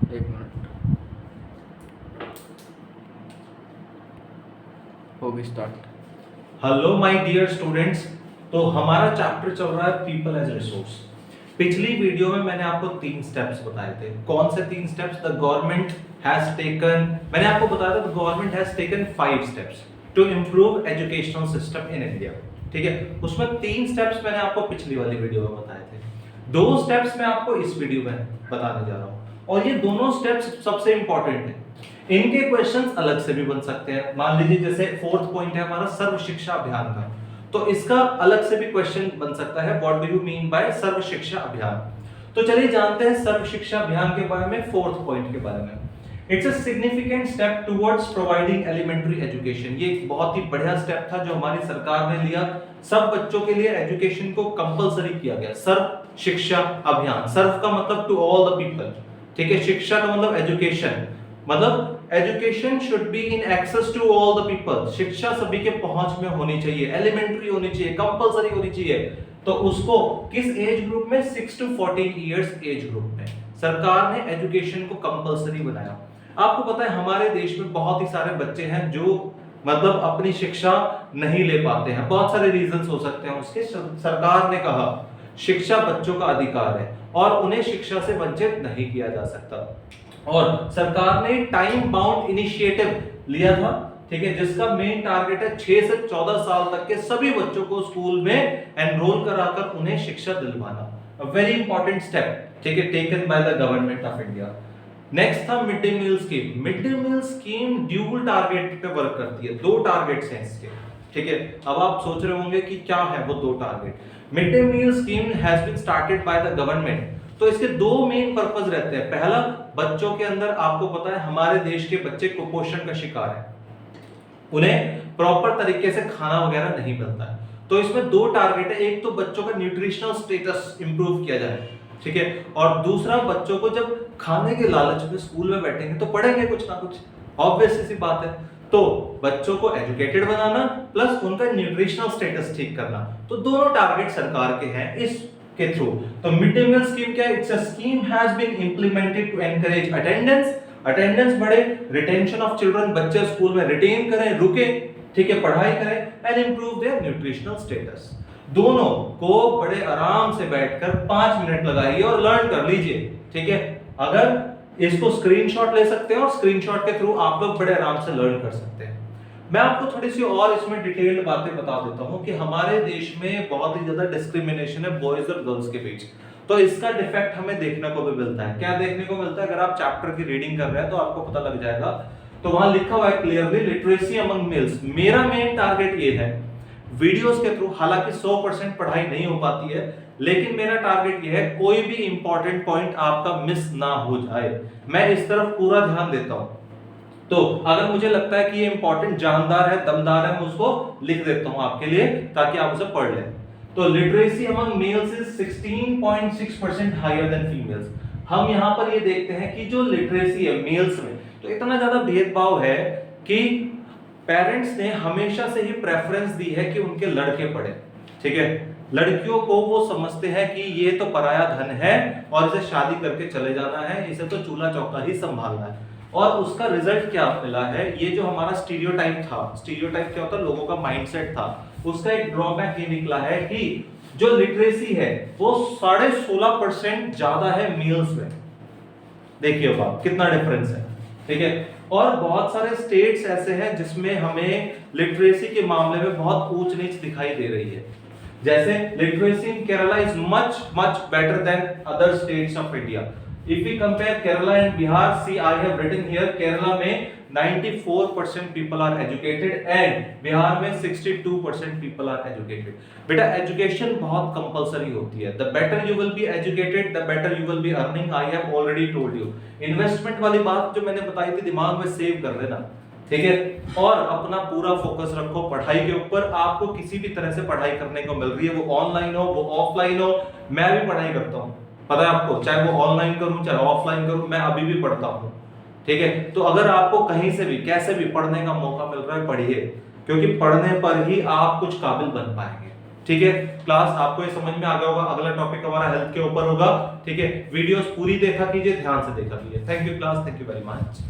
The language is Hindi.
एक मिनट, हो गई start. Hello my dear students. तो हमारा चैप्टर चल रहा है पीपल एज रिसोर्स। पिछली वीडियो में मैंने आपको 3 स्टेप्स बताए थे। कौन से 3 steps? The government has taken, मैंने आपको बताया था the government has taken 5 steps to improve educational system in India. ठीक है, उसमें 3 स्टेप्स मैंने आपको पिछली वाली वीडियो में बताए थे। 2 स्टेप्स मैं आपको इस वीडियो में बताने जा रहा हूं, और ये दोनों स्टेप्स सबसे इंपॉर्टेंट है। इनके क्वेश्चंस अलग से भी बन सकते हैं। मान लीजिए जैसे 4th पॉइंट है हमारा सर्व शिक्षा अभियान का, तो इसका अलग से भी क्वेश्चन बन सकता है, what do you mean by Sarva Shiksha Abhiyan. तो चलिए जानते हैं सर्व शिक्षा अभियान के बारे में, 4th पॉइंट के बारे में। It's a significant step towards providing elementary education. ये एक बहुत ही बढ़िया स्टेप था जो हमारी सरकार ने लिया। सब बच्चों के लिए एजुकेशन को कंपलसरी किया गया। सर्व शिक्षा अभियान, सर्व का मतलब टू ऑल द पीपल, ठीक है। शिक्षा का मतलब एजुकेशन, मतलब education should be in access to all the people. शिक्षा सभी के पहुंच में होनी चाहिए, एलिमेंट्री होनी चाहिए, कंपलसरी होनी चाहिए। तो उसको किस एज ग्रुप में? 6 to 14 इयर्स एज ग्रुप में सरकार ने एजुकेशन को कंपलसरी बनाया। आपको पता है हमारे देश में बहुत ही सारे बच्चे हैं जो मतलब अपनी शिक्षा नहीं ले पाते हैं। बहुत सारे रीजंस हो सकते हैं उसके। सरकार ने कहा शिक्षा बच्चों का अधिकार है और उन्हें शिक्षा से वंचित नहीं किया जा सकता। और सरकार ने टाइम बाउंड इनिशिएटिव लिया था, ठीक है, जिसका मेन टारगेट है 6 से 14 साल तक के सभी बच्चों को स्कूल में एनरोल कराकर उन्हें शिक्षा दिलवाना। अ वेरी इंपॉर्टेंट स्टेप, ठीक है, taken by the government of India. Next था mid day meal scheme. Mid day meal scheme dual target पे वर्क करती है। 2 टारगेट्स हैं इसके, ठीक है। अब आप सोच रहे होंगे कि क्या है वो 2 target. Mid day meal scheme has been started by the government. तो इसके 2 मेन पर्पस रहते हैं। पहला, बच्चों के अंदर, आपको पता है हमारे देश के बच्चे कुपोषण का शिकार है, उन्हें प्रॉपर तरीके से खाना वगैरह नहीं मिलता है। तो इसमें 2 टारगेट है। एक तो बच्चों का न्यूट्रिशनल स्टेटस इंप्रूव किया जाए, ठीक है, और दूसरा बच्चों को जब खाने के लालच में स्कूल में बैठेंगे तो पढ़ेंगे कुछ ना कुछ, ऑब्वियस सी बात है। तो बच्चों को एजुकेटेड बनाना प्लस उनका न्यूट्रिशनल स्टेटस ठीक करना, तो दोनों टारगेट सरकार के हैं इस के थ्रू। तो मिड डे मील स्कीम क्या है? It's a scheme has been implemented to encourage attendance बढ़े, रिटेंशन ऑफ चिल्ड्रन, बच्चे स्कूल में रिटेन करें, रुके, ठीक है, पढ़ाई करें, and improve their nutritional status. दोनों को बड़े आराम से बैठकर 5 मिनट लगाइए और लर्न कर लीजिए, ठीक है। अगर इसको स्क्रीनशॉट ले सकते हैं और स्क्रीनशॉट के थ्रू आप लोग बड़े आराम से लर्न कर सकते हैं। मैं आपको थोड़ी सी और इसमें डिटेल्ड बातें बता देता हूं कि हमारे देश में बहुत ही ज्यादा डिस्क्रिमिनेशन है बॉयज और गर्ल्स के बीच। तो इसका डिफेक्ट हमें देखने को भी मिलता है। क्या देखने को मिलता है? अगर आप चैप्टर की रीडिंग कर रहे हैं तो आपको पता लग जाएगा। तो वहां लिखा हुआ है क्लियरली, लिटरेसी अमंग मेल्स। मेरा मेन टारगेट ये है वीडियोस के थ्रू, हालांकि 100% पढ़ाई नहीं हो पाती है, लेकिन मेरा टारगेट ये है कोई भी इंपॉर्टेंट पॉइंट आपका मिस ना हो जाए। मैं इस तरफ पूरा ध्यान देता हूं। तो अगर मुझे लगता है कि ये इंपॉर्टेंट, जानदार है, दमदार है, मैं उसको लिख देता हूं आपके लिए ताकि आप उसे पढ़ लें। तो literacy among males is 16.6% higher than females. हम यहां पर ये देखते हैं कि जो लिटरेसी है मेल्स में, तो इतना ज्यादा भेदभाव है कि पेरेंट्स ने हमेशा से ही प्रेफरेंस दी है कि उनके लड़के पढ़े, ठीक है। लड़कियों को वो समझते हैं कि ये तो पराया धन है और इसे शादी करके चले जाना है, इसे तो चूल्हा चौका ही संभालना है। और उसका रिजल्ट क्या मिला है? ये जो हमारा स्टीरियोटाइप था, स्टीरियोटाइप क्या होता है? लोगों का माइंडसेट था, उसका एक ड्रॉबैक ये निकला है कि जो लिटरेसी है वो 16.5% ज्यादा है मेल्स में। देखिए बात कितना डिफरेंस है, ठीक है। और बहुत सारे स्टेट्स ऐसे हैं जिसमें हमें लिटरेसी के मामले में बहुत ऊंच नीच दिखाई दे रही है। जैसे literacy in Kerala is much much better than other states of India. If we compare Kerala and Bihar, see I have written here Kerala में 94% people are educated and Bihar में 62% people are educated। बेटा एजुकेशन बहुत कंपलसरी होती है। The better you will be educated, the better you will be earning। I have already told you। Investment वाली बात जो मैंने बताई थी दिमाग में सेव कर लेना, ठीक है। और अपना पूरा फोकस रखो पढ़ाई के ऊपर। आपको किसी भी तरह से पढ़ाई करने को मिल रही है, वो ऑनलाइन हो वो ऑफलाइन हो, मैं भी पढ़ाई करता हूँ, पता है आपको, चाहे वो ऑनलाइन करूं चाहे ऑफलाइन करूं, मैं अभी भी पढ़ता हूं, ठीक है। तो अगर आपको कहीं से भी कैसे भी पढ़ने का मौका मिल रहा है, पढ़िए, क्योंकि पढ़ने पर ही आप कुछ काबिल बन पाएंगे, ठीक है क्लास, आपको ये समझ में आ गया होगा। अगला टॉपिक हमारा हेल्थ के ऊपर होगा। ठीक है, वीडियोस पूरी देखा कीजिए, ध्यान से देखा कीजिए। Thank you class, thank you very much.